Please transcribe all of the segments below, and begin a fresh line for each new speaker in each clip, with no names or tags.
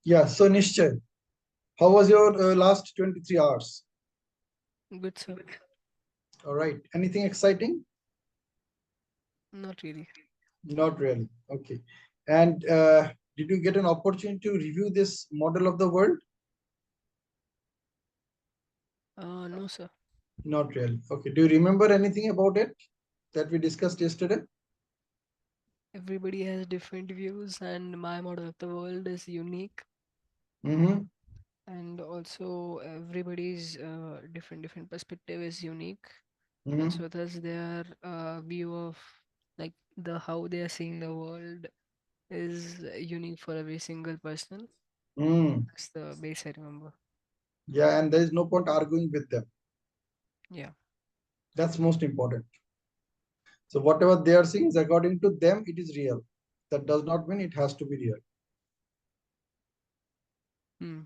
Yeah, so Nischay, how was your last 23 hours?
Good, sir.
All right. Anything exciting?
Not really.
Not really. Okay. And did you get an opportunity to review this model of the world?
No, sir.
Not really. Okay. Do you remember anything about it that we discussed yesterday?
Everybody has different views, and my model of the world is unique.
Mm-hmm.
And also, everybody's different perspective is unique, and
Mm-hmm.
so thus their view of like the how they are seeing the world is unique for every single person.
Mm.
That's the base I remember.
Yeah, and there is no point arguing with them.
Yeah.
That's most important. So whatever they are seeing is according to them, it is real. That does not mean it has to be real.
Hmm.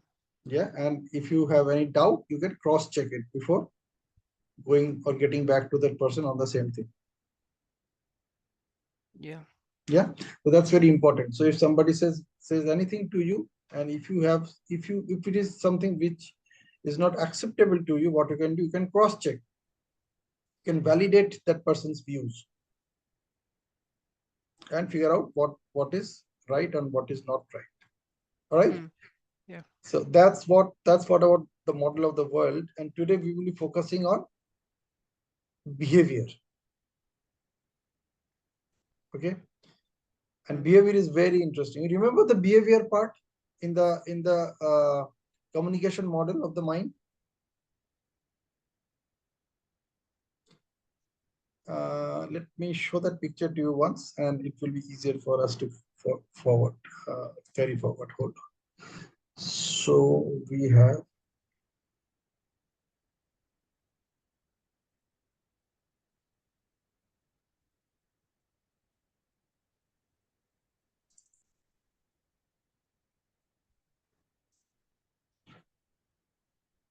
Yeah, and if you have any doubt, you can cross-check it before going or getting back to that person on the same thing.
Yeah.
Yeah, so that's very important. So if somebody says anything to you, and if it is something which is not acceptable to you, what you can do, you can cross-check, you can validate that person's views and figure out what is right and what is not right. All right.
Hmm. Yeah.
So that's what about the model of the world. And today we will be focusing on behavior. Okay. And
Hmm.
behavior is very interesting. You remember the behavior part in the communication model of the mind? Let me show that picture to you once, and it will be easier for us to forward, carry forward. Hold on. So we have.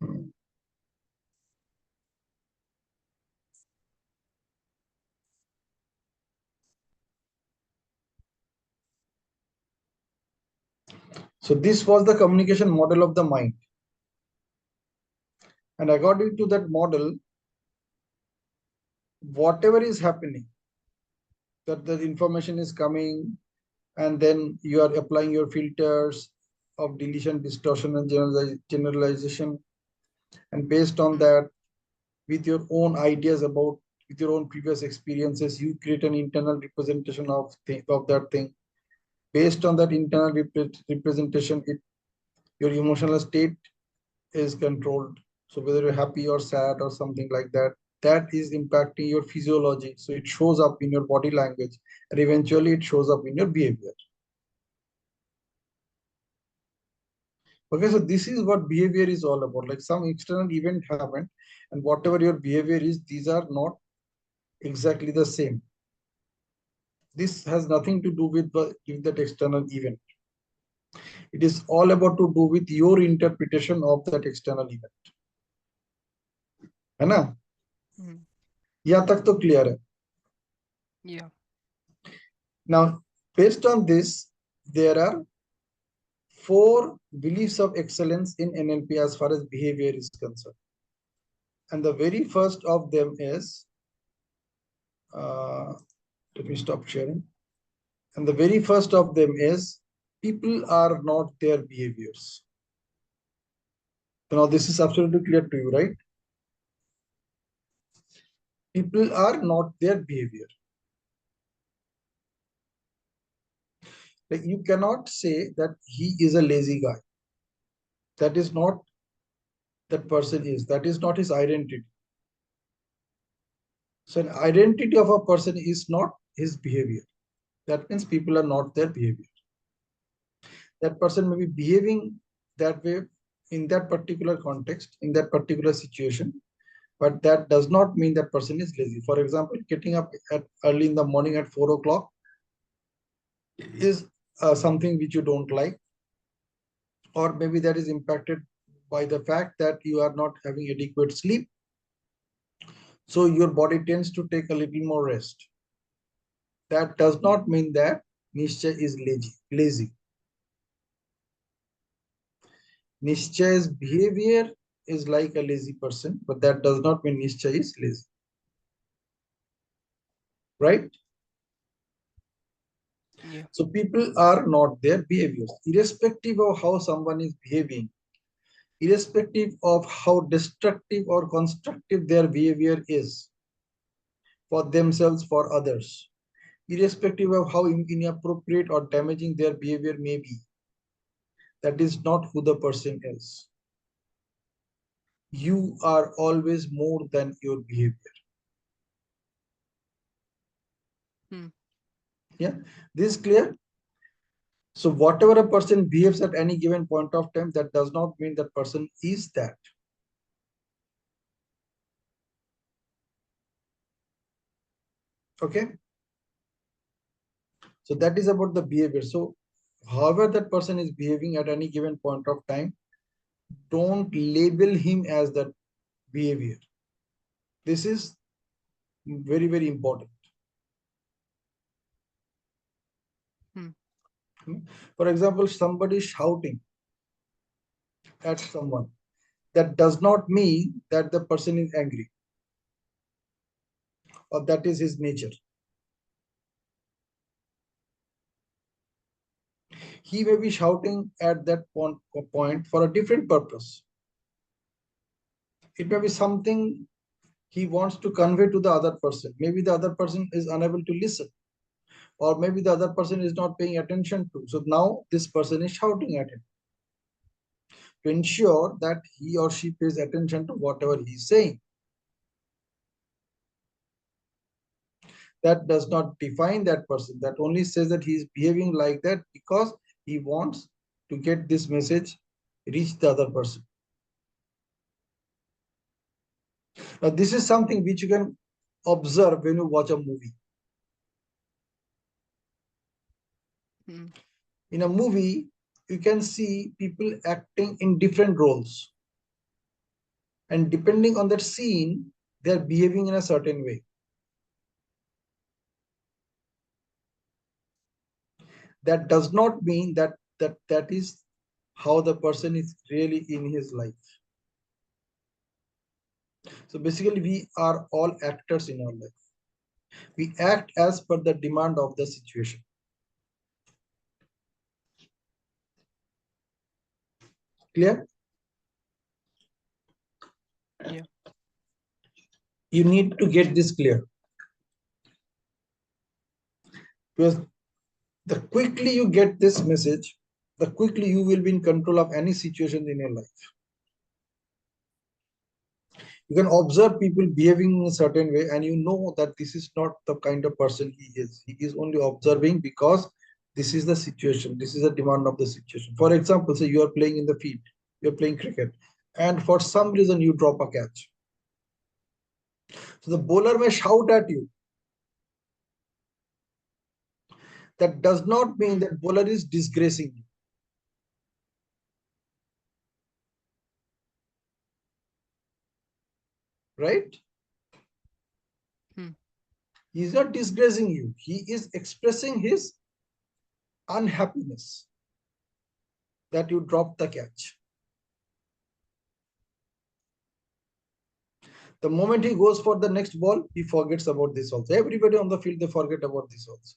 hmm, So this was the communication model of the mind, and according to that model, whatever is happening, that the information is coming, and then you are applying your filters of deletion, distortion, and generalization, and based on
Hmm.
that, with your own ideas about, with your own previous experiences, you create an internal representation of that thing. Based on that internal representation, your emotional state is controlled. So whether you're happy or sad or something like that, that is impacting your physiology. So it shows up in your body language, and eventually it shows up in your behavior. Okay, so this is what behavior is all about. Like some external event happened, and whatever your behavior is, these are not exactly the same. This has nothing to do with that external event. It is all about to do with your interpretation of that external event. है ना?
Hmm.
यहाँ तक तो clear है.
Yeah.
Now, based on this, there are four beliefs of excellence in NLP as far as behavior is concerned. And the very first of them is, uh, let me stop sharing. And the very first of them is, people are not their behaviors. Now, this is absolutely clear to you, right? People are not their behavior. Like you cannot say that he is a lazy guy. That is not that person is. That is not his identity. So an identity of a person is not his behavior. That means people are not their behavior. That person may be behaving that way in that particular context, in that particular situation, but that does not mean that person is lazy. For example, getting up at early in the morning at 4 o'clock is something which you don't like, or maybe that is impacted by the fact that you are not having adequate sleep. So your body tends to take a little more rest. That does not mean that Nischay is lazy. Nischay's behavior is like a lazy person, but that does not mean Nischay is lazy. Right?
Yeah.
So people are not their behaviors, irrespective of how someone is behaving, irrespective of how destructive or constructive their behavior is for themselves, for others, irrespective of how inappropriate or damaging their behavior may be. That is not who the person is. You are always more than your behavior.
Hmm.
Yeah, this is clear. So whatever a person behaves at any given point of time, that does not mean that person is that. Okay. So that is about the behavior. So however that person is behaving at any given point of time, don't label him as that behavior. This is very, very important.
Hmm.
For example, somebody shouting at someone. That does not mean that the person is angry or that is his nature. He may be shouting at that point for a different purpose. It may be something he wants to convey to the other person. Maybe the other person is unable to listen, or maybe the other person is not paying attention to. So now this person is shouting at him to ensure that he or she pays attention to whatever he's saying. That does not define that person. That only says that he is behaving like that because he wants to get this message reach the other person. Now, this is something which you can observe when you watch a movie.
Hmm.
In a movie, you can see people acting in different roles, and depending on that scene, they are behaving in a certain way. That does not mean that is how the person is really in his life. So basically, we are all actors in our life. We act as per the demand of the situation. Clear?
Yeah.
You need to get this clear, because the quickly you get this message, the quickly you will be in control of any situation in your life. You can observe people behaving in a certain way and you know that this is not the kind of person he is. He is only observing because this is the situation, this is the demand of the situation. For example, say you are playing in the field, you're playing cricket, and for some reason you drop a catch. So the bowler may shout at you. That does not mean
Hmm.
that bowler is disgracing you, right?
Hmm.
He is not disgracing you. He is expressing his unhappiness that you dropped the catch. The moment he goes for the next ball, he forgets about this also. Everybody on the field, they forget about this also.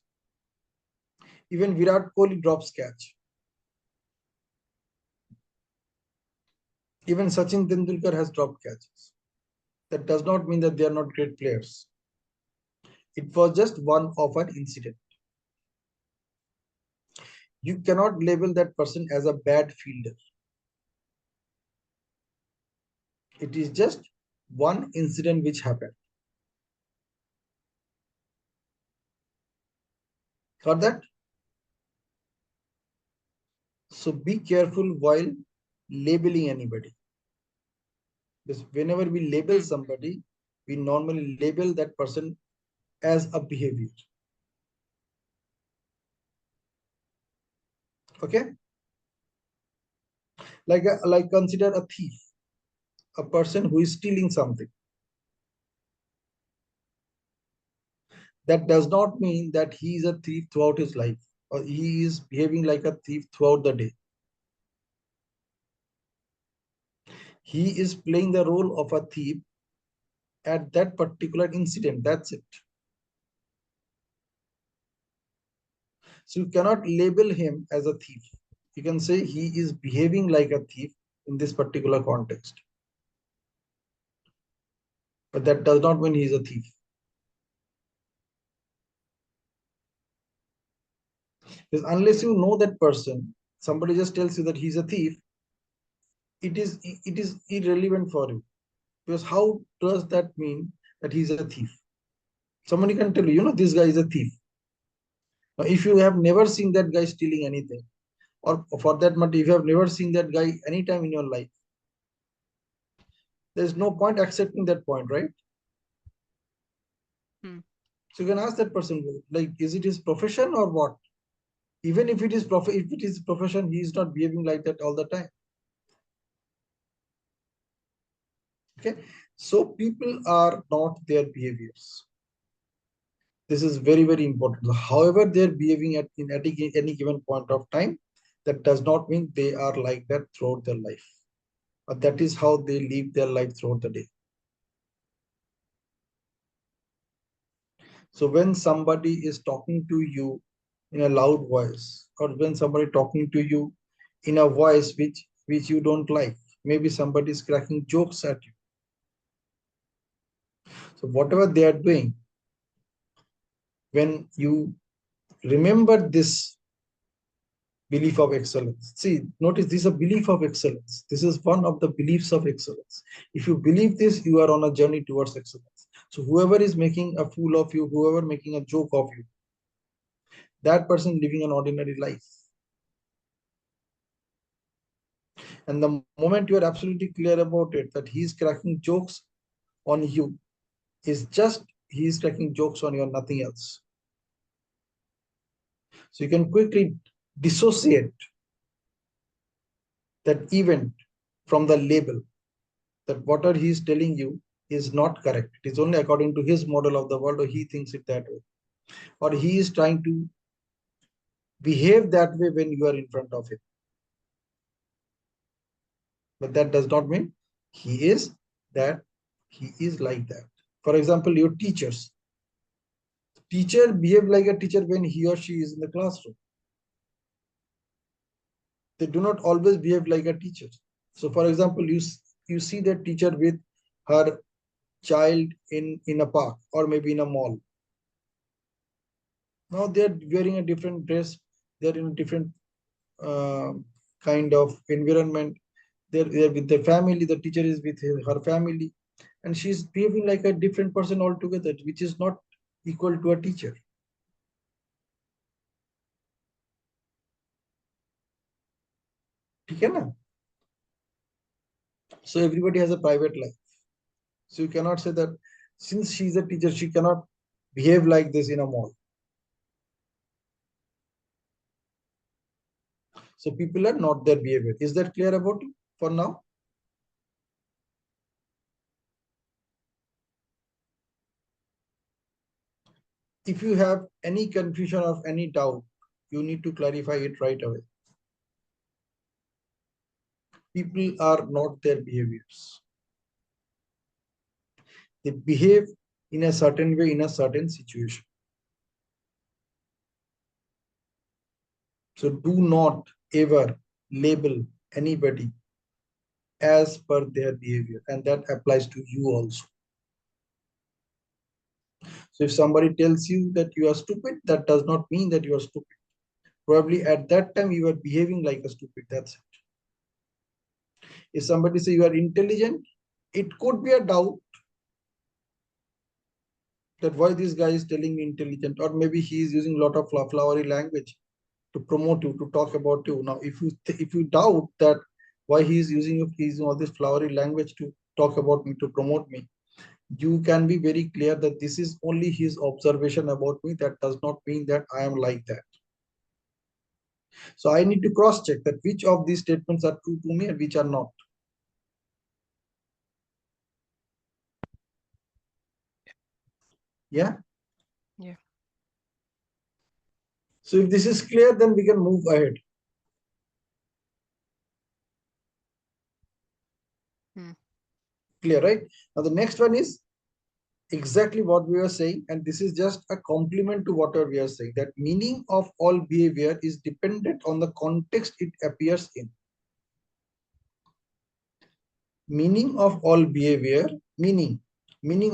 Even Virat Kohli drops catch. Even Sachin Tendulkar has dropped catches. That does not mean that they are not great players. It was just one of an incident. You cannot label that person as a bad fielder. It is just one incident which happened. Got that? So be careful while labeling anybody. Because whenever we label
Hmm.
somebody, we normally label that person as a behavior. Okay? Like consider a thief, a person who is stealing something. That does not mean that he is a thief throughout his life, or he is behaving like a thief throughout the day. He is playing the role of a thief at that particular incident. That's it. So you cannot label him as a thief. You can say he is behaving like a thief in this particular context, but that does not mean he is a thief. Because unless
Yeah.
you know that person, somebody just tells you that he's a thief, it is irrelevant for you. Because how does that mean that he's a thief? Somebody can tell you, this guy is a thief. Now, if you have never seen that guy stealing anything, or for that matter, if you have never seen that guy anytime in your life, there's no point accepting that point, right?
Hmm.
So you can ask that person, like, is it his profession or what? Even if it is profession, he is not behaving like that all the time. Okay, so people are not their behaviors. This is very, very important. However, they're behaving at any given point of time, that does not mean they are like that throughout their life. But that is how they live their life throughout the day. So when somebody is talking to you in a loud voice, or when somebody talking to you in a voice which you don't like, maybe somebody is cracking jokes at you. So whatever they are doing, when you remember this belief of excellence. See, notice this is a belief of excellence. This is one of the beliefs of excellence. If you believe this, you are on a journey towards excellence. So whoever is making a fool of you, whoever making a joke of you, that person living an ordinary life. And the moment you are absolutely clear about it, that he is cracking jokes on you, is just he is cracking jokes on you and nothing else. So you can quickly dissociate that event from the label, that whatever he is telling you is not correct. It is only according to his model of the world, or he thinks it that way, or he is trying to behave that way when you are in front of him. But that does not mean he is that he is like that. For example, your teachers. Teacher behave like a teacher when he or she is in the classroom. They do not always behave like a teacher. So, for example, you see that teacher with her child in a park or maybe in a mall. Now they are wearing a different dress. They are in a different uh, kind of environment. They're with their family. The teacher is with her family, and she's behaving like a different person altogether, which is not equal to a teacher. ठीक है ना? So everybody has a private life. So you cannot say that since she's a teacher, she cannot behave like this in a mall. So people are not their behavior. Is that clear about it for now? If you have any confusion or any doubt, you need to clarify it right away. People are not their behaviors. They behave in a certain way in a certain situation. So do not ever label anybody as per their behavior, and that applies to you also. So if somebody tells you that you are stupid, that does not mean that you are stupid. Probably at that time you are behaving like a stupid. That's it. If somebody say you are intelligent, it could be a doubt that why this guy is telling me intelligent, or maybe he is using a lot of flowery language to promote you, to talk about you. Now, if you doubt that why he is using all this flowery language to talk about me, to promote me, you can be very clear that this is only his observation about me. That does not mean that I am like that. So I need to cross check that which of these statements are true to me and which are not. Yeah.
Yeah.
So if this is clear, then we can move ahead.
Hmm.
Clear, right? Now the next one is exactly what we are saying, and this is just a complement to whatever we are saying, that meaning of all behavior is dependent on the context it appears in. Meaning of all behavior, meaning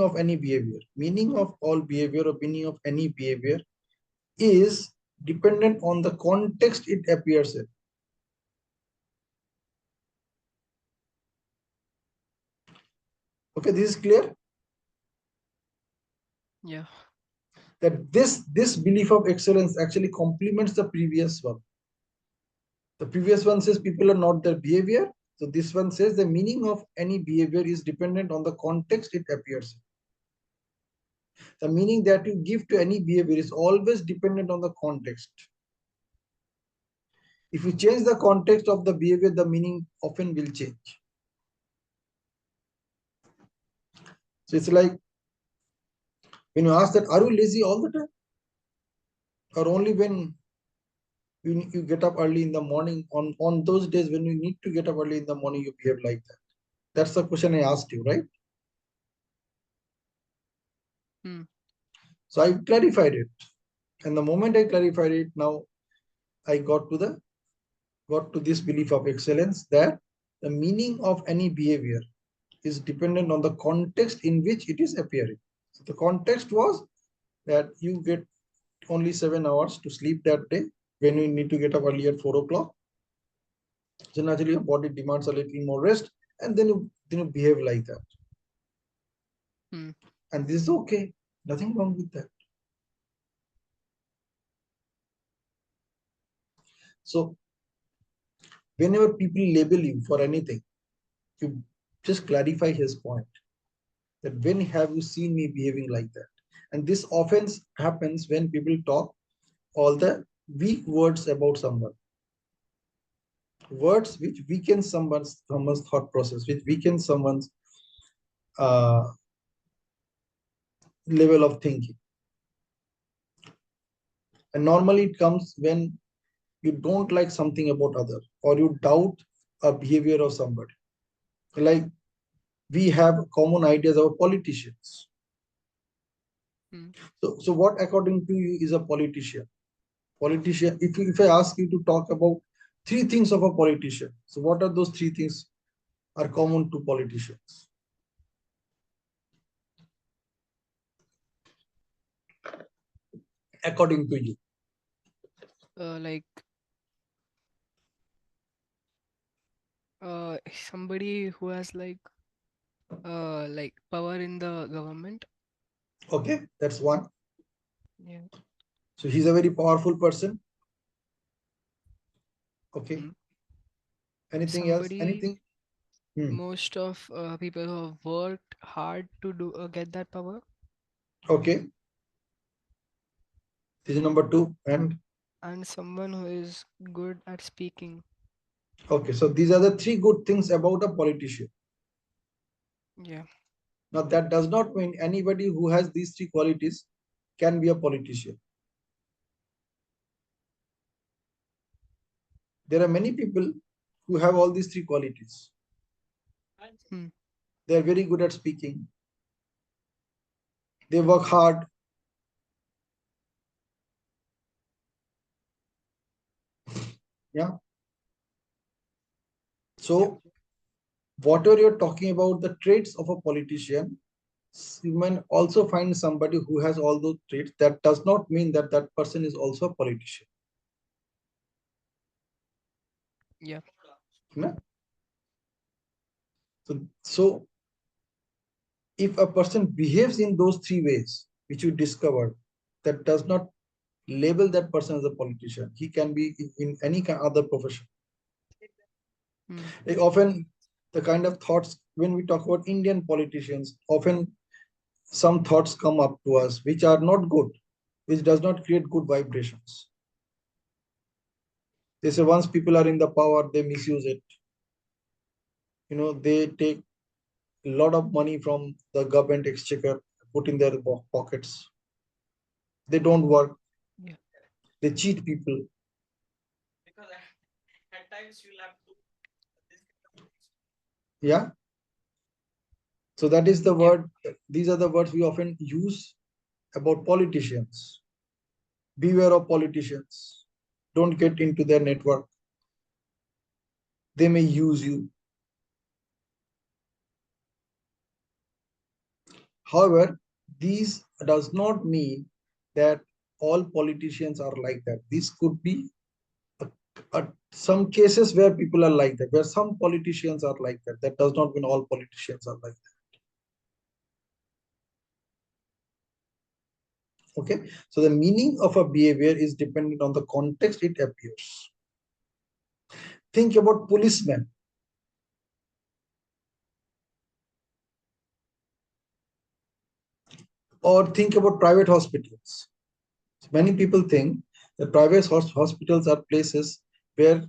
of any behavior, meaning of all behavior or meaning of any behavior is dependent on the context it appears in. Okay, this is clear.
Yeah.
That this belief of excellence actually complements the previous one. The previous one says people are not their behavior. So this one says the meaning of any behavior is dependent on the context it appears in. The meaning that you give to any behavior is always dependent on the context. If you change the context of the behavior, the meaning often will change. So it's like when you ask that, are you lazy all the time? Or only when you get up early in the morning, on those days when you need to get up early in the morning, you behave like that? That's the question I asked you, right?
Hmm.
So I clarified it. And the moment I clarified it, now I got to this belief of excellence that the meaning of any behavior is dependent on the context in which it is appearing. So the context was that you get only 7 hours to sleep that day when you need to get up early at 4 o'clock. So naturally your body demands a little more rest, and then you behave like that.
Hmm.
And this is okay. Nothing wrong with that. So whenever people label you for anything, you just clarify his point. That when have you seen me behaving like that? And this often happens when people talk all the weak words about someone, words which weaken someone's thought process, which weaken someone's uh, level of thinking. And normally it comes when you don't like something about other, or you doubt a behavior of somebody. Like we have common ideas about politicians.
Hmm.
So what according to you is a politician? Politician, if I ask you to talk about three things of a politician, so what are those three things are common to politicians according to you?
Like somebody who has like power in the government.
Okay, that's one.
Yeah.
So he's a very powerful person. Okay,
Hmm.
anything else?
Somebody,
Anything? Hmm.
most of people who have worked hard to do get that power,
Okay, this is number two. And
and someone who is good at speaking.
okay, so these are the three good things about a politician.
Yeah.
Now that does not mean anybody who has these three qualities can be a politician. There are many people who have all these three qualities.
Hmm.
They are very good at speaking. They work hard. Yeah.
Yeah.
So whatever you're talking about, the traits of a politician, you may also find somebody who has all those traits. That does not mean that that person is also a politician.
Yeah.
No? So if a person behaves in those three ways, which you discovered, that does not label that person as a politician. He can be in any other profession.
Hmm.
Like often the kind of thoughts when we talk about Indian politicians, often some thoughts come up to us which are not good, which does not create good vibrations. They say once people are in the power, they misuse it. They take a lot of money from the government exchequer, put in their pockets. They don't work.
Yeah.
They cheat people. Because at times you'll have to. Yeah. So that is the word. These are the words we often use about politicians. Beware of politicians. Don't get into their network. They may use you. However, these does not mean that all politicians are like that. This could be some cases where people are like that, where some politicians are like that. That does not mean all politicians are like that. Okay, so the meaning of a behavior is dependent on the context it appears. Think about policemen. Or think about private hospitals. Many people think that private hospitals are places where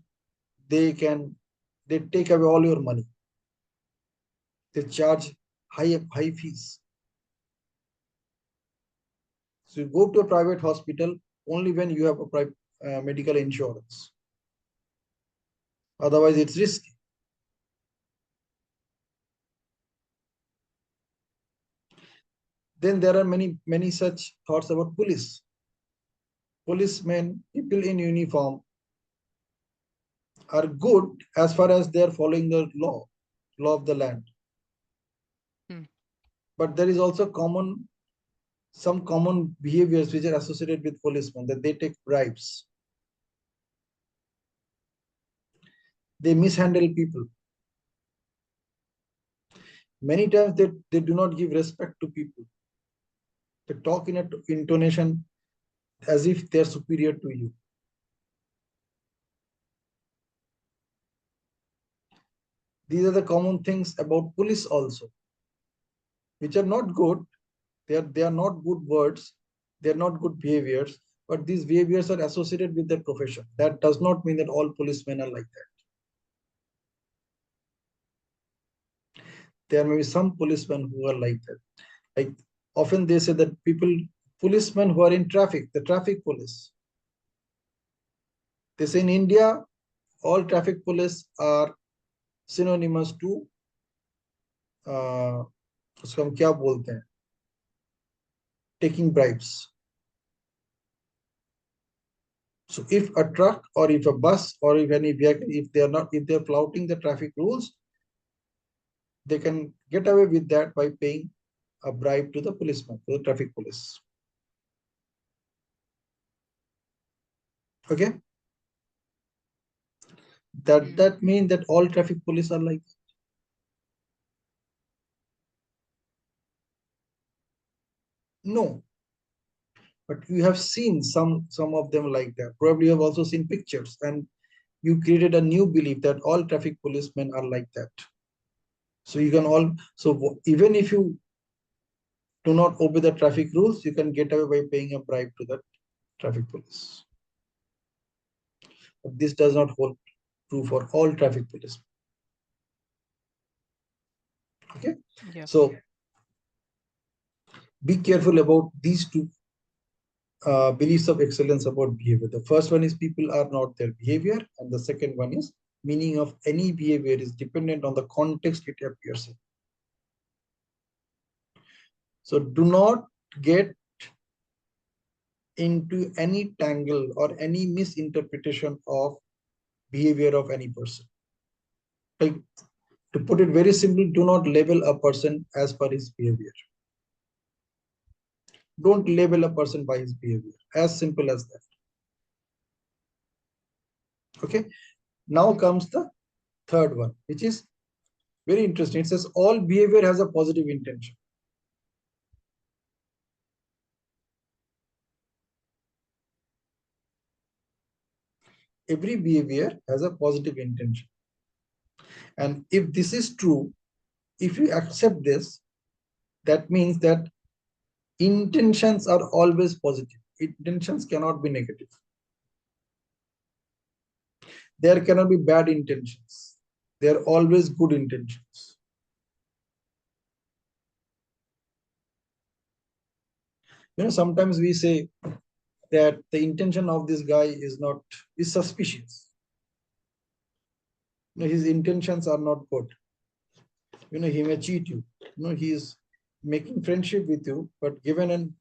they take away all your money. They charge high fees. So you go to a private hospital only when you have a private medical insurance. Otherwise, it's risky. Then there are many such thoughts about police. Policemen, people in uniform, are good as far as they are following the law of the land. But there is also some common behaviors which are associated with policemen, that they take bribes. They mishandle people. Many times they do not give respect to people. They talk in an intonation as if they are superior to you. These are the common things about police also, which are not good. They are not good words. They are not good behaviors. But these behaviors are associated with their profession. That does not mean that all policemen are like that. There may be some policemen who are like that. Like often they say that policemen who are in traffic, the traffic police. They say in India, all traffic police are synonymous to उसको हम क्या बोलते हैं, taking bribes. So if a truck or if a bus or if any vehicle, if they are flouting the traffic rules, they can get away with that by paying a bribe to the policeman, to the traffic police. Okay. That means that all traffic police are like that? No. But you have seen some of them like that. Probably you have also seen pictures, and you created a new belief that all traffic policemen are like that. So you can even if you do not obey the traffic rules, you can get away by paying a bribe to the traffic police. But this does not hold true for all traffic police. Okay. Yeah. So be careful about these two beliefs of excellence about behavior. The first one is people are not their behavior, and the second one is meaning of any behavior is dependent on the context it appears in. So do not get into any tangle or any misinterpretation of behavior of any person. Like, to put it very simply, do not label a person as per his behavior. Don't label a person by his behavior. As simple as that. Okay. Now comes the third one, which is very interesting. It says all behavior has a positive intention. Every behavior has a positive intention. And if this is true, if you accept this, that means that intentions are always positive. Intentions cannot be negative. There cannot be bad intentions. There are always good intentions. Sometimes we say that the intention of this guy is suspicious. His intentions are not good. He may cheat you. He is making friendship with you, but given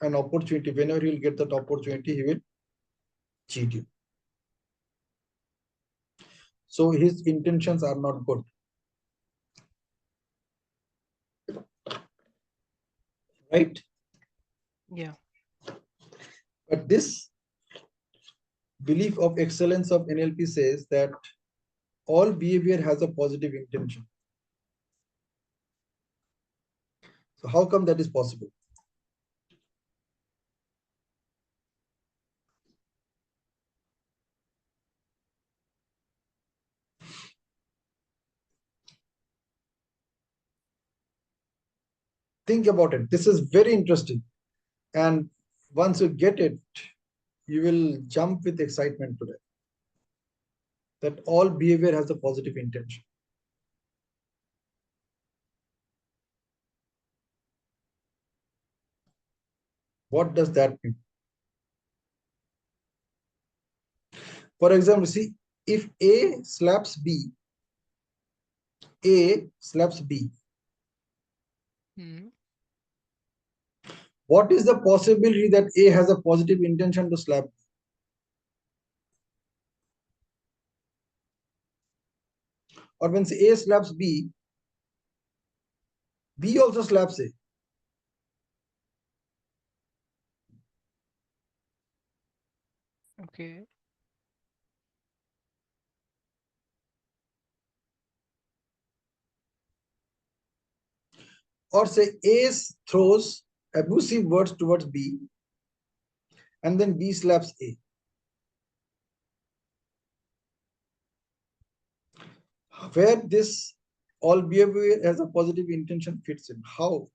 an opportunity, whenever he'll get that opportunity, he will cheat you. So his intentions are not good. Right?
Yeah.
But this belief of excellence of NLP says that all behavior has a positive intention. So how come that is possible? Think about it. This is very interesting. And once you get it, you will jump with excitement today. That all behavior has a positive intention. What does that mean? For example, see, if A slaps B, A slaps B,
Hmm.
what is the possibility that A has a positive intention to slap B? Or when A slaps B, B also slaps A.
Okay.
Or say A throws abusive words towards B, and then B slaps A. Where this all behavior has a positive intention fits in. How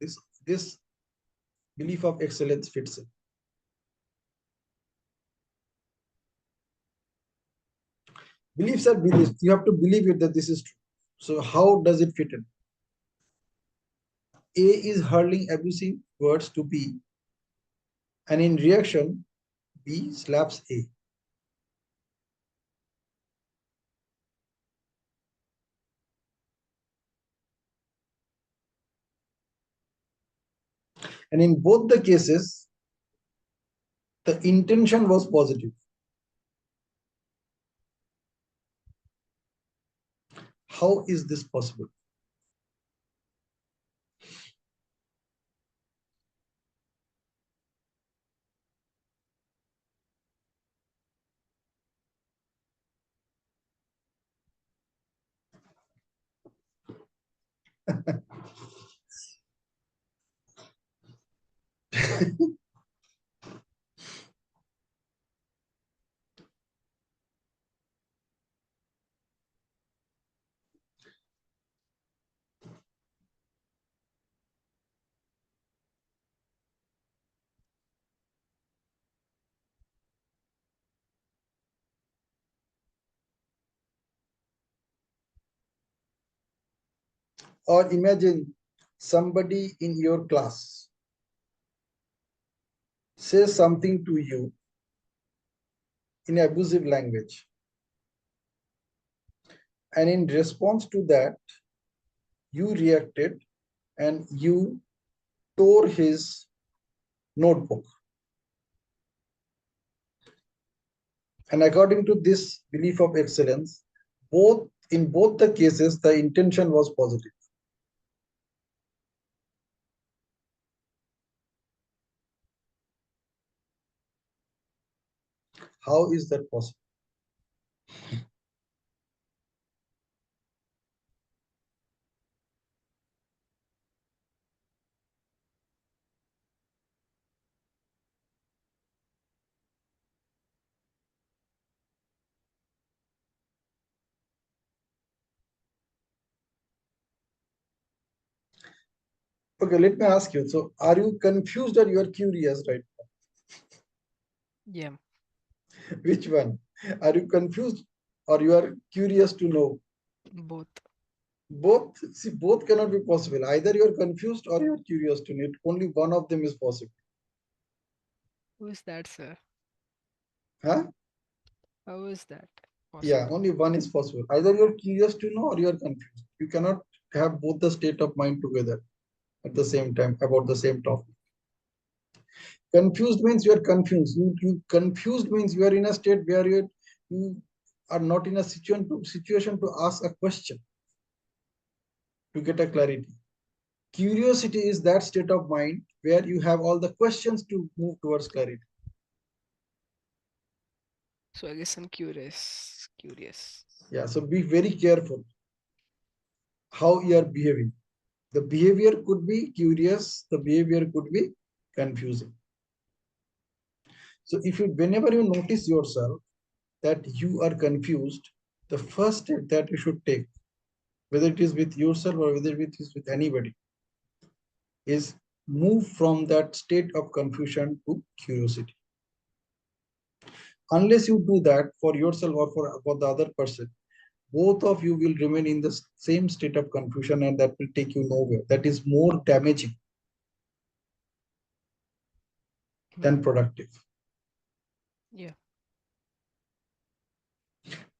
this belief of excellence fits in. Beliefs are beliefs. You have to believe it that this is true. So how does it fit in? A is hurling abusive words to B, and in reaction, B slaps A. And in both the cases, the intention was positive. How is this possible? Or imagine somebody in your class says something to you in abusive language. And in response to that, you reacted and you tore his notebook. And according to this belief of excellence, in both the cases, the intention was positive. How is that possible? Okay, let me ask you. So, are you confused or you are curious, right?
Yeah.
Which one? Are you confused or you are curious to know?
Both.
Both, see, both cannot be possible. Either you are confused or you are curious to know. Only one of them is possible.
Who is that, sir?
Huh?
How is that
Yeah,
possible?
only one is possible. Either you're curious to know or you're confused. You cannot have both the state of mind together at the same time about the same topic. Confused means you are confused. You confused means you are in a state where you are not in a situation to ask a question to get a clarity. Curiosity is that state of mind where you have all the questions to move towards clarity.
So I guess I'm curious. Curious.
Yeah, so be very careful how you are behaving. The behavior could be curious, the behavior could be confusing. So whenever you notice yourself that you are confused, the first step that you should take, whether it is with yourself or whether it is with anybody, is move from that state of confusion to curiosity. Unless you do that for yourself or for the other person, both of you will remain in the same state of confusion, and that will take you nowhere. That is more damaging
Hmm.
than productive.
Yeah.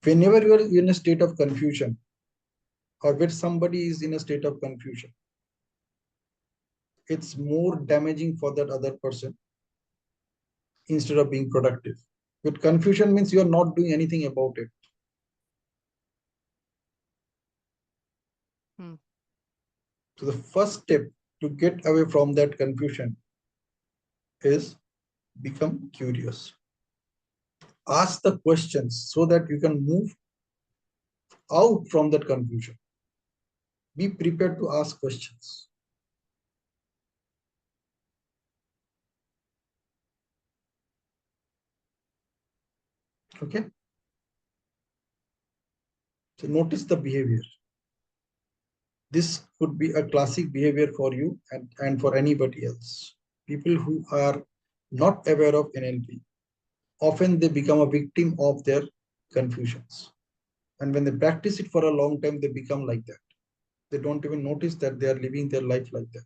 Whenever you are in a state of confusion, or when somebody is in a state of confusion, it's more damaging for that other person instead of being productive. But confusion means you are not doing anything about it.
Hmm.
So the first step to get away from that confusion is become curious. Ask the questions so that you can move out from that confusion. Be prepared to ask questions. Okay. So notice the behavior. This could be a classic behavior for you and for anybody else. People who are not aware of NLP, often they become a victim of their confusions. And when they practice it for a long time, they become like that. They don't even notice that they are living their life like that,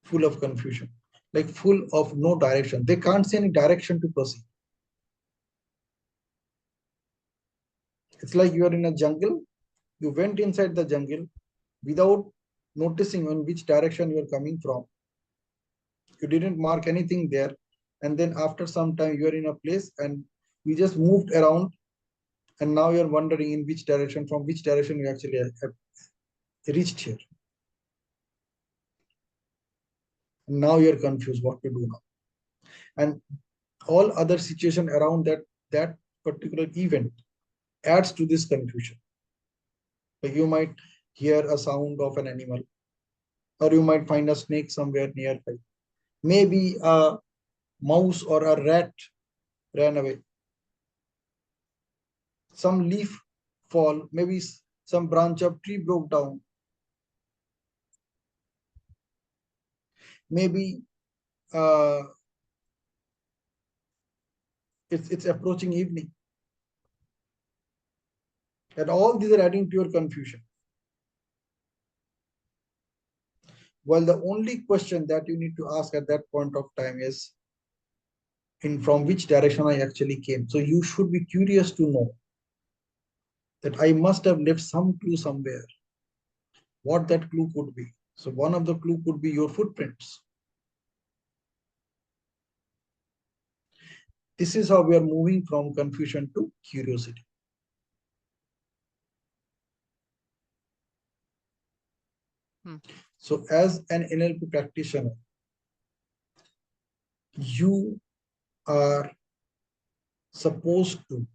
full of confusion, like full of no direction. They can't see any direction to proceed. It's like you are in a jungle. You went inside the jungle without noticing in which direction you are coming from. You didn't mark anything there. And then after some time, you are in a place and you just moved around. And now you're wondering in which direction, from which direction you actually have reached here. And now you're confused what to do now. And all other situation around that particular event adds to this confusion. Like you might hear a sound of an animal, or you might find a snake somewhere nearby. Maybe a mouse or a rat ran away. Some leaf fall, maybe some branch of tree broke down. Maybe uh, it's approaching evening. And all these are adding to your confusion. Well, the only question that you need to ask at that point of time is in from which direction I actually came. So you should be curious to know that I must have left some clue somewhere. What that clue could be. So one of the clue could be your footprints. This is how we are moving from confusion to curiosity.
Hmm.
So as an NLP practitioner, you are supposed to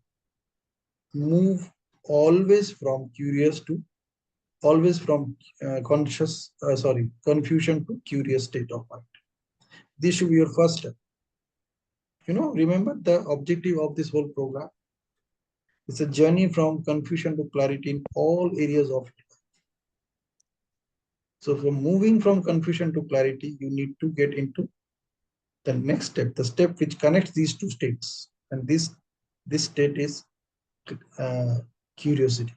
move always from curious to always from confusion to curious state of mind. This should be your first step. Remember the objective of this whole program. It's a journey from confusion to clarity in all areas of it. So from moving from confusion to clarity, you need to get into the next step, the step which connects these two states. And this state is uh, curiosity.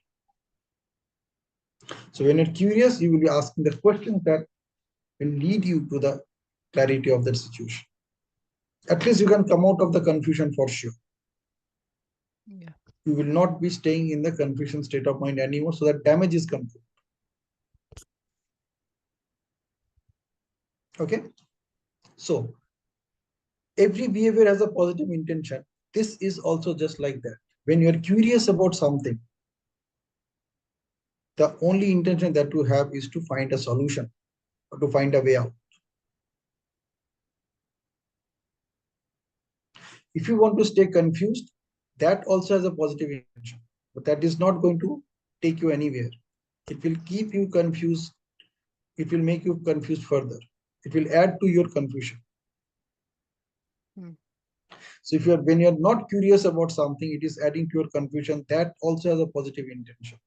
So when you're curious, you will be asking the questions that will lead you to the clarity of that situation. At least you can come out of the confusion for sure.
Yeah.
You will not be staying in the confusion state of mind anymore, so that damage is controlled. Okay, so every behavior has a positive intention. This is also just like that. When you are curious about something, the only intention that you have is to find a solution or to find a way out. If you want to stay confused, that also has a positive intention, but that is not going to take you anywhere. It will keep you confused. It will make you confused further. It will add to your confusion.
Mm.
So if when you're not curious about something, it is adding to your confusion. That also has a positive intention,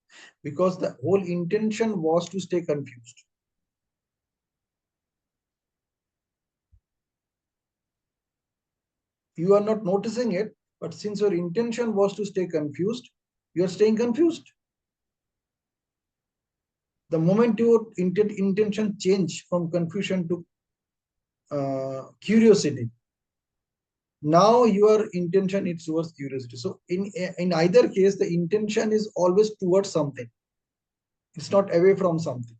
because the whole intention was to stay confused. You are not noticing it, but since your intention was to stay confused, you are staying confused. The moment your intention change from confusion to curiosity, now your intention is towards curiosity. So in either case, the intention is always towards something. It's not away from something.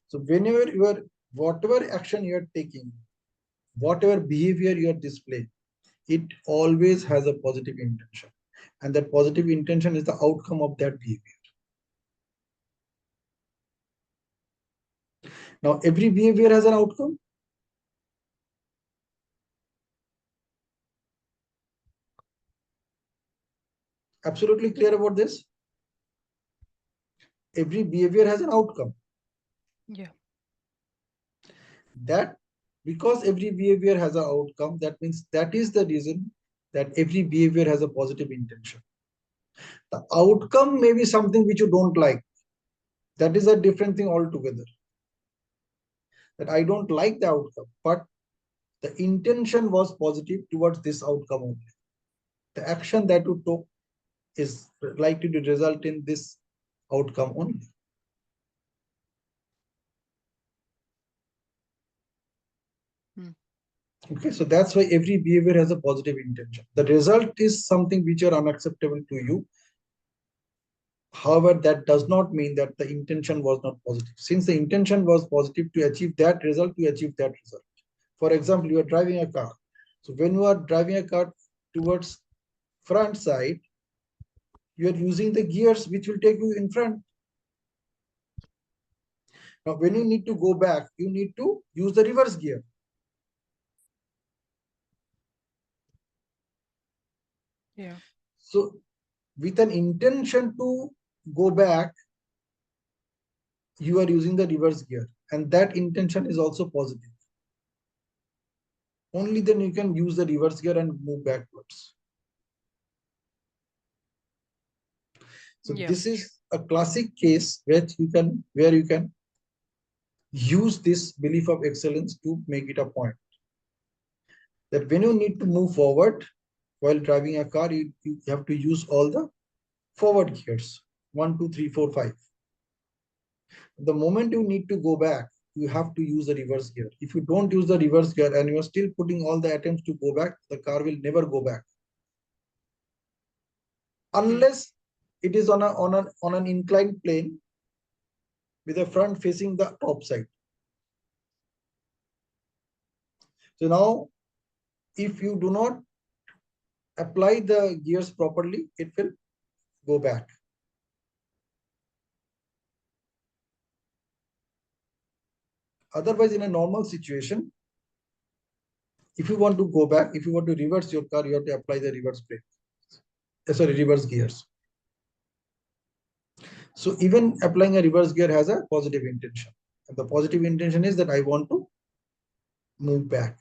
So whenever you are, whatever action you are taking, whatever behavior you are displaying, it always has a positive intention, and that positive intention is the outcome of that behavior. Now every behavior has an outcome. Absolutely clear about this? Every behavior has an outcome.
Yeah.
That because every behavior has an outcome, that means that is the reason that every behavior has a positive intention. The outcome may be something which you don't like. That is a different thing altogether. That I don't like the outcome, but the intention was positive towards this outcome only. The action that you took is likely to result in this outcome only.
Mm.
Okay, so that's why every behavior has a positive intention. The result is something which are unacceptable to you. However, that does not mean that the intention was not positive. Since the intention was positive to achieve that result, you achieve that result. For example, you are driving a car. So when you are driving a car towards front side, you are using the gears which will take you in front. Now, when you need to go back, you need to use the reverse gear.
Yeah.
So with an intention to go back, you are using the reverse gear, and that intention is also positive. Only then you can use the reverse gear and move backwards. So
Yeah.
this is a classic case where you can use this belief of excellence to make it a point. That when you need to move forward while driving a car, you have to use all the forward gears. 1, 2, 3, 4, 5. The moment you need to go back, you have to use the reverse gear. If you don't use the reverse gear and you are still putting all the attempts to go back, the car will never go back.
Mm.
Unless it is on an inclined plane with the front facing the top side. So now, if you do not apply the gears properly, it will go back. Otherwise, in a normal situation, if you want to go back, if you want to reverse your car, you have to apply the reverse brake. Sorry, reverse gears. So even applying a reverse gear has a positive intention. And the positive intention is that I want to move back.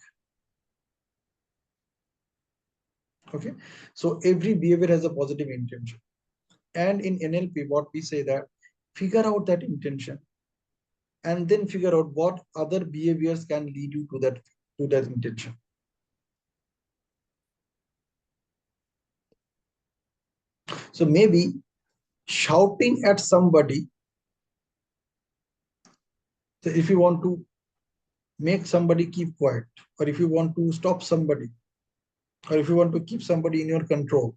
Okay. So every behavior has a positive intention. And in NLP, what we say that figure out that intention and then figure out what other behaviors can lead you to that intention. So maybe shouting at somebody, so if you want to make somebody keep quiet, or if you want to stop somebody, or if you want to keep somebody in your control,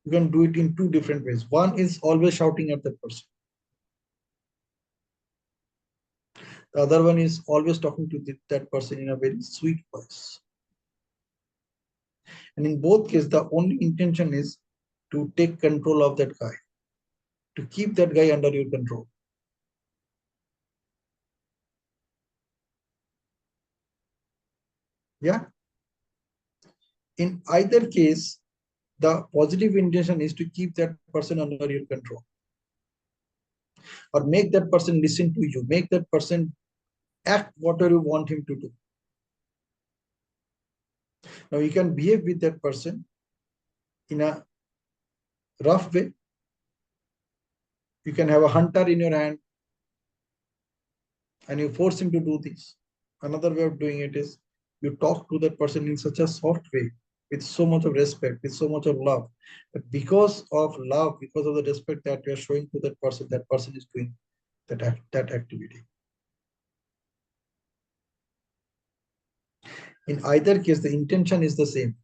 you can do it in two different ways. One is always shouting at that person. The other one is always talking to that person in a very sweet voice. And in both cases, the only intention is to take control of that guy, to keep that guy under your control. Yeah. In either case, the positive intention is to keep that person under your control, or make that person listen to you, make that person act whatever you want him to do. Now you can behave with that person in a rough way. You can have a hunter in your hand and you force him to do this. Another way of doing it is you talk to that person in such a soft way, with so much of respect, with so much of love. But because of love, because of the respect that you are showing to that person is doing that activity. In either case, the intention is the same.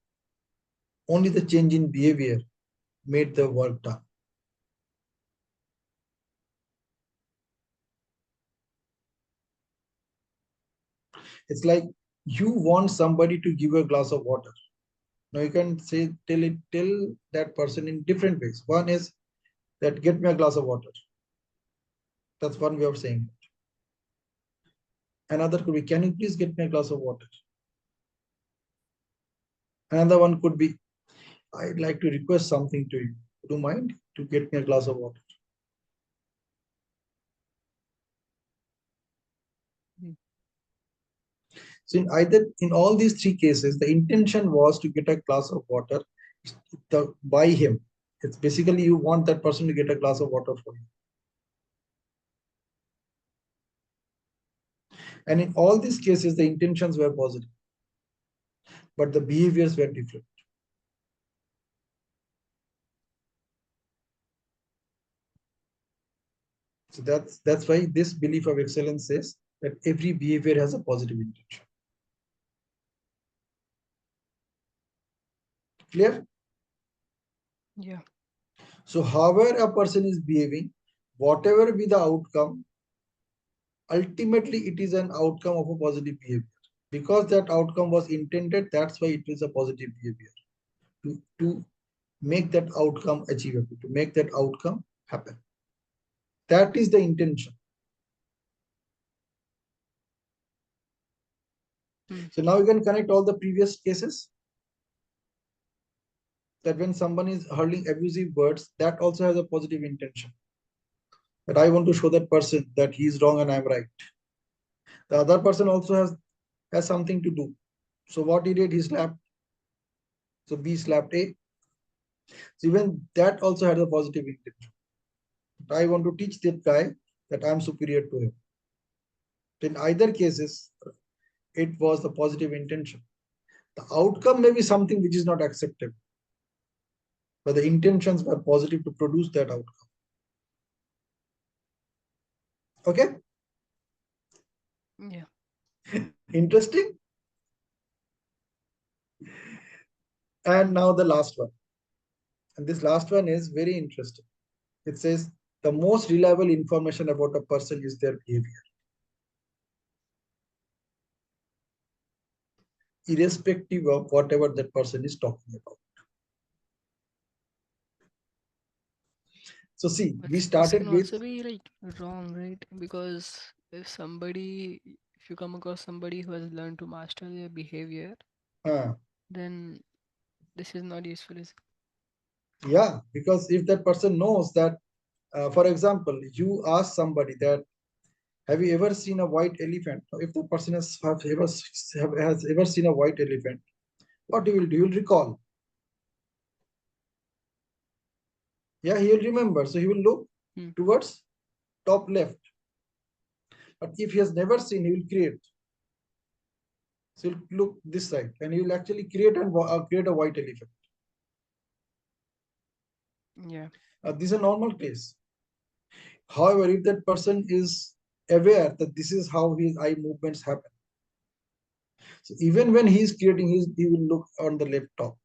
Only the change in behavior made the work done. It's like you want somebody to give a glass of water. Now you can tell that person in different ways. One is that get me a glass of water. That's one way of saying it. Another could be, can you please get me a glass of water? Another one could be, I'd like to request something to you. Do you mind to get me a glass of water?
Mm.
So in all these three cases, the intention was to get a glass of water by him. It's basically you want that person to get a glass of water for you. And in all these cases, the intentions were positive, but the behaviors were different. So that's why this belief of excellence says that every behavior has a positive intention. Clear?
Yeah.
So however a person is behaving, whatever be the outcome, ultimately it is an outcome of a positive behavior. Because that outcome was intended, that's why it is a positive behavior. To make that outcome achievable, to make that outcome happen. That is the intention.
Mm.
So now you can connect all the previous cases, that when someone is hurling abusive words, that also has a positive intention. That I want to show that person that he is wrong and I'm right. The other person also has something to do. So what he did, he slapped. So B slapped A. So even that also had a positive intention. I want to teach that guy that I'm superior to him. In either cases, it was the positive intention. The outcome may be something which is not acceptable, but the intentions were positive to produce that outcome. Okay?
Yeah.
Interesting. And now the last one. And this last one is very interesting. It says the most reliable information about a person is their behavior, irrespective of whatever that person is talking about. So see,
But
we
this can
started with
also be like wrong, right? Because if you come across somebody who has learned to master their behavior,
uh,
then this is not useful.
yeah, because if that person knows that, for example, you ask somebody that, have you ever seen a white elephant? If the person has ever seen a white elephant, what he will do? He will recall. Yeah, he will remember. So he will look
Hmm.
towards top left. But if he has never seen, he will create. So he'll look this side, and he will actually create a white elephant.
Yeah.
This is a normal case. However, if that person is aware that this is how his eye movements happen, So even when he is creating, he will look on the laptop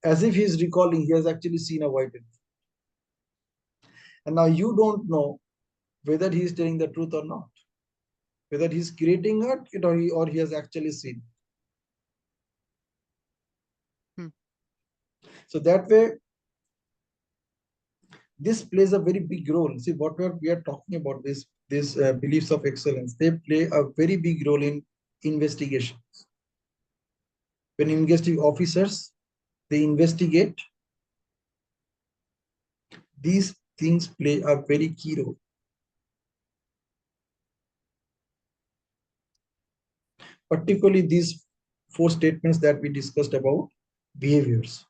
as if he is recalling he has actually seen a white elephant. And now you don't know whether he is telling the truth or not, whether he is creating it or he has actually seen.
Hmm.
So that way, this plays a very big role. See, what we are talking about, this beliefs of excellence, they play a very big role in investigation. When investigative officers, they investigate, these things play a very key role. Particularly these four statements that we discussed about behaviors.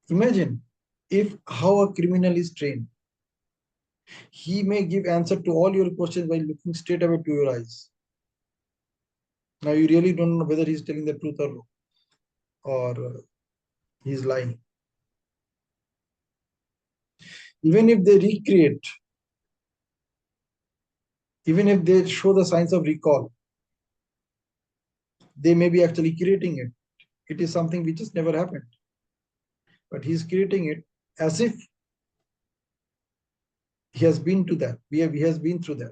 Imagine if how a criminal is trained. He may give answer to all your questions by looking straight away to your eyes. Now you really don't know whether he's telling the truth or he's lying. Even if they recreate, even if they show the signs of recall, they may be actually creating it. It is something which has never happened. But he's creating it as if he has been to that. He has been through that.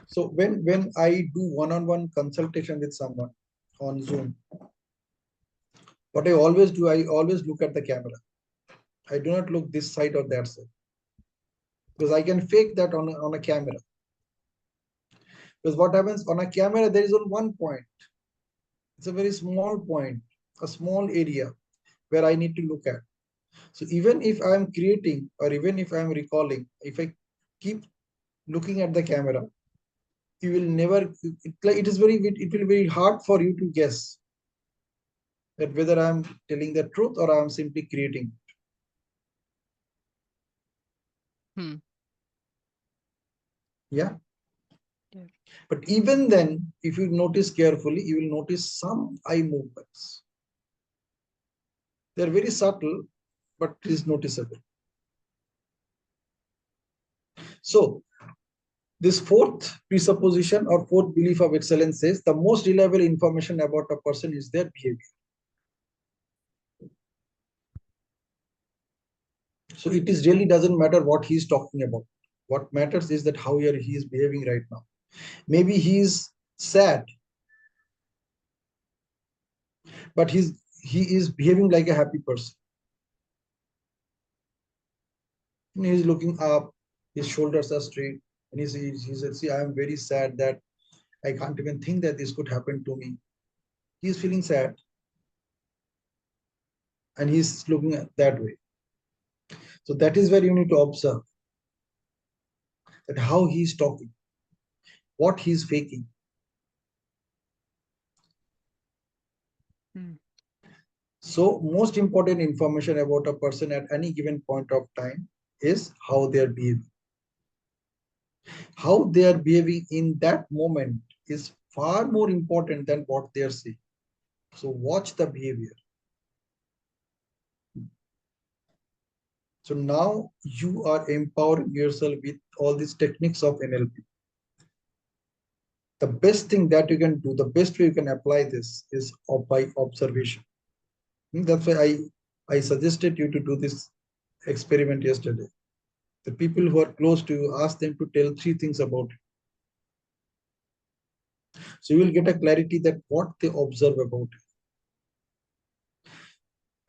So when I do one-on-one consultation with someone on Zoom, what I always do, I always look at the camera. I do not look this side or that side because I can fake that on a camera. Because what happens on a camera, there is only one point. It's a very small point, a small area where I need to look at. So even if I'm creating or even if I'm recalling, if I keep looking at the camera, you will never, it is very, it will be very hard for you to guess that whether I'm telling the truth or I'm simply creating.
Hmm.
Yeah.
Yeah.
But even then, if you notice carefully, you will notice some eye movements. They're very subtle, but it is noticeable. So this fourth presupposition or fourth belief of excellence says the most reliable information about a person is their behavior. So it is really doesn't matter what he is talking about. What matters is that how he is behaving right now. Maybe he is sad, but he is behaving like a happy person. He is looking up, his shoulders are straight, and he says, "See, I am very sad that I can't even think that this could happen to me." He is feeling sad, and he's looking at that way. So that is where you need to observe that how he is talking, what he is faking.
Hmm.
So most important information about a person at any given point of time is how they are behaving. How they are behaving in that moment is far more important than what they are saying. So watch the behavior. So now you are empowering yourself with all these techniques of NLP. The best thing that you can do, the best way you can apply this is by observation. That's why I suggested you to do this experiment yesterday. The people who are close to you, ask them to tell three things about it. So you will get a clarity that what they observe about it.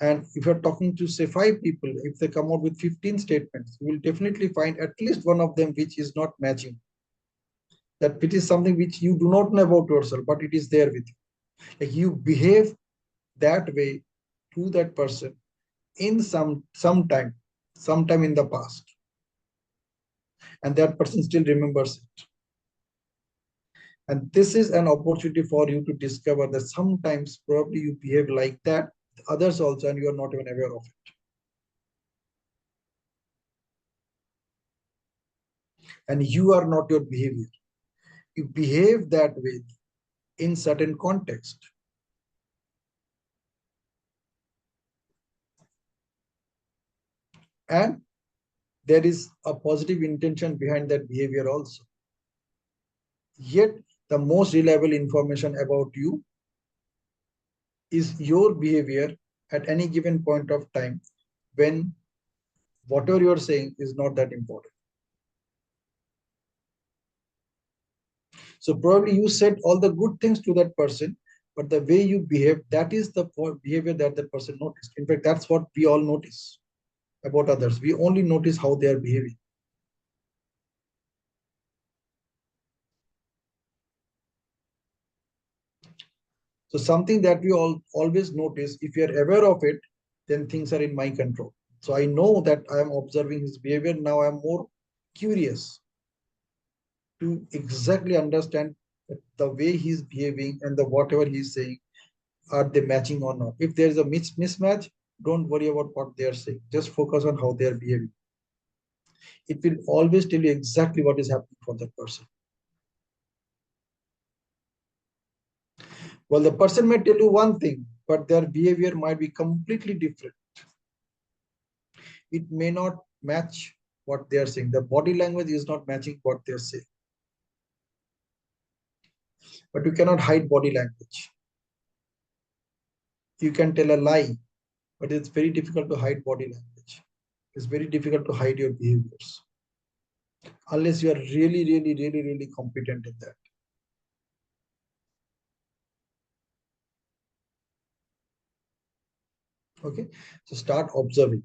And if you're talking to say 5 people, if they come out with 15 statements, you will definitely find at least one of them which is not matching. That it is something which you do not know about yourself, but it is there with you. Like you behave that way to that person in sometime in the past, and that person still remembers it. And this is an opportunity for you to discover that sometimes probably you behave like that, others also, and you are not even aware of it. And you are not your behavior. You behave that way in certain context. and there is a positive intention behind that behavior also. Yet the most reliable information about you is your behavior at any given point of time, when whatever you are saying is not that important. So probably you said all the good things to that person, but the way you behave, that is the behavior that the person noticed. In fact, that's what we all notice about others. We only notice how they are behaving. So something that we all always notice, if you're aware of it, then things are in my control. So I know that I am observing his behavior. Now I'm more curious to exactly understand the way he's behaving and the whatever he's saying, are they matching or not. If there's a mismatch, don't worry about what they are saying. Just focus on how they are behaving. It will always tell you exactly what is happening for that person. Well, the person may tell you one thing, but their behavior might be completely different. It may not match what they are saying. The body language is not matching what they are saying. But you cannot hide body language. You can tell a lie, but it's very difficult to hide body language. It's very difficult to hide your behaviors unless you are really, really, really, really competent in that. Okay, so start observing.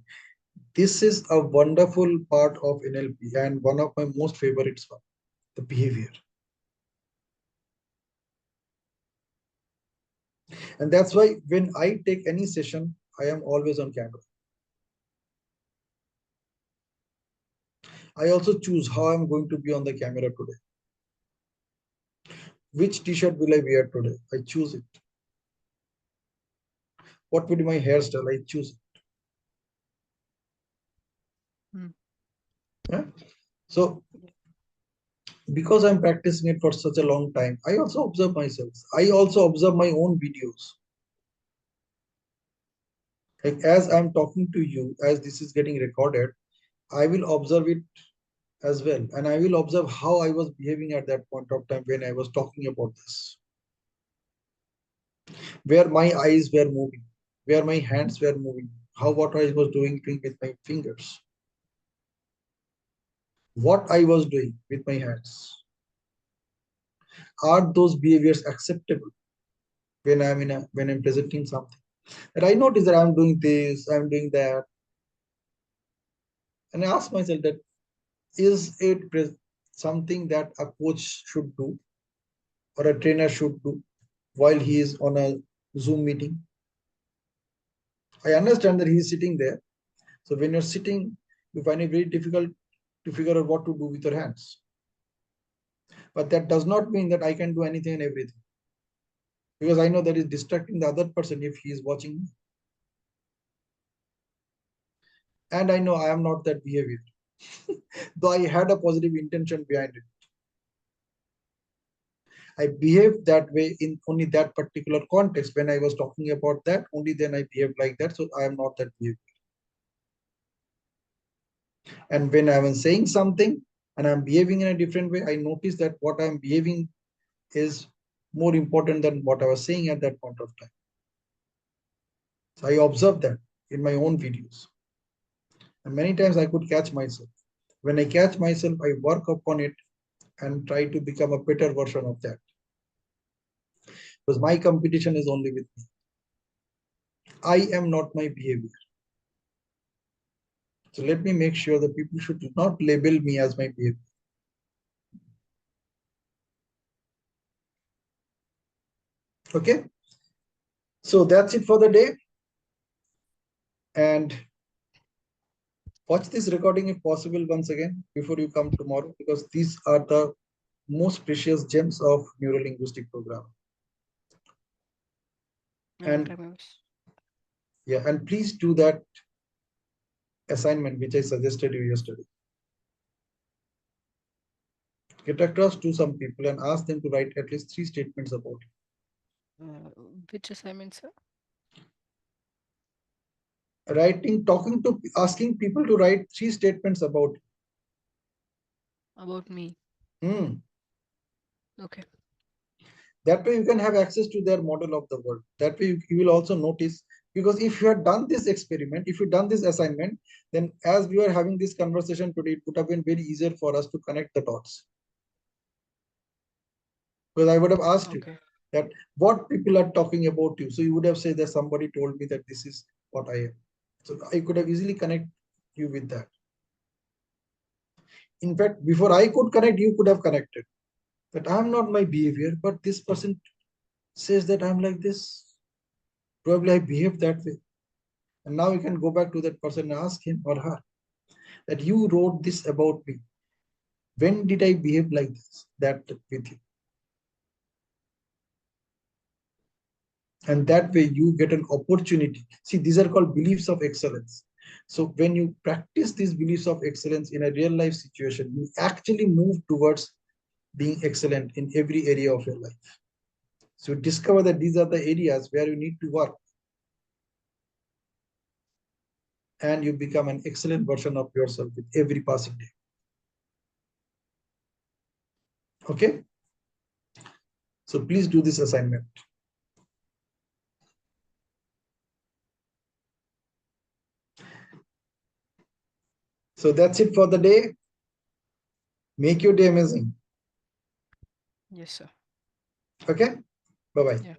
This is a wonderful part of NLP and one of my most favorites one, the behavior. And that's why when I take any session, I am always on camera. I also choose how I'm going to be on the camera today. Which t-shirt will I wear today? I choose it. What will be my hairstyle? I choose it.
Mm.
Yeah? So because I'm practicing it for such a long time, I also observe myself. I also observe my own videos. Like as I'm talking to you, as this is getting recorded, I will observe it as well. And I will observe how I was behaving at that point of time when I was talking about this. Where my eyes were moving, where my hands were moving, how what I was doing with my fingers, what I was doing with my hands. Are those behaviors acceptable when when I'm presenting something? And I notice that I'm doing this, I'm doing that, and I ask myself that is it something that a coach should do or a trainer should do while he is on a Zoom meeting? I understand that he is sitting there. So when you're sitting, you find it very difficult to figure out what to do with your hands. But that does not mean that I can do anything and everything. Because I know that is distracting the other person if he is watching me. And I know I am not that behavior. Though I had a positive intention behind it. I behaved that way in only that particular context. When I was talking about that, only then I behaved like that. So I am not that behavior. And when I am saying something and I'm behaving in a different way, I notice that what I'm behaving is more important than what I was saying at that point of time. So I observed that in my own videos. And many times I could catch myself. When I catch myself, I work upon it and try to become a better version of that. Because my competition is only with me. I am not my behavior. So let me make sure that people should not label me as my behavior. Okay. So that's it for the day. And watch this recording if possible once again before you come tomorrow, because these are the most precious gems of neuro-linguistic program. And yeah, and please do that assignment which I suggested you yesterday. Get across to some people and ask them to write at least 3 statements about it.
Which assignment, sir?
Writing, talking to, asking people to write 3 statements about
About me.
you.
Okay.
That way you can have access to their model of the world. That way you will also notice, because if you had done this experiment, if you done this assignment, then as we were having this conversation today, it would have been very easier for us to connect the dots. Because I would have asked you
Okay.
that what people are talking about you. So you would have said that somebody told me that this is what I am. So I could have easily connect you with that. In fact, before I could connect, you could have connected that I'm not my behavior, but this person says that I'm like this. Probably I behave that way. And now you can go back to that person and ask him or her that you wrote this about me. When did I behave like this? That with you. And that way you get an opportunity. See, these are called beliefs of excellence. So when you practice these beliefs of excellence in a real life situation, you actually move towards being excellent in every area of your life. So discover that these are the areas where you need to work, and you become an excellent version of yourself with every passing day. Okay? So please do this assignment. So that's it for the day. Make your day amazing.
Yes, sir.
Okay? Bye bye.
Yeah.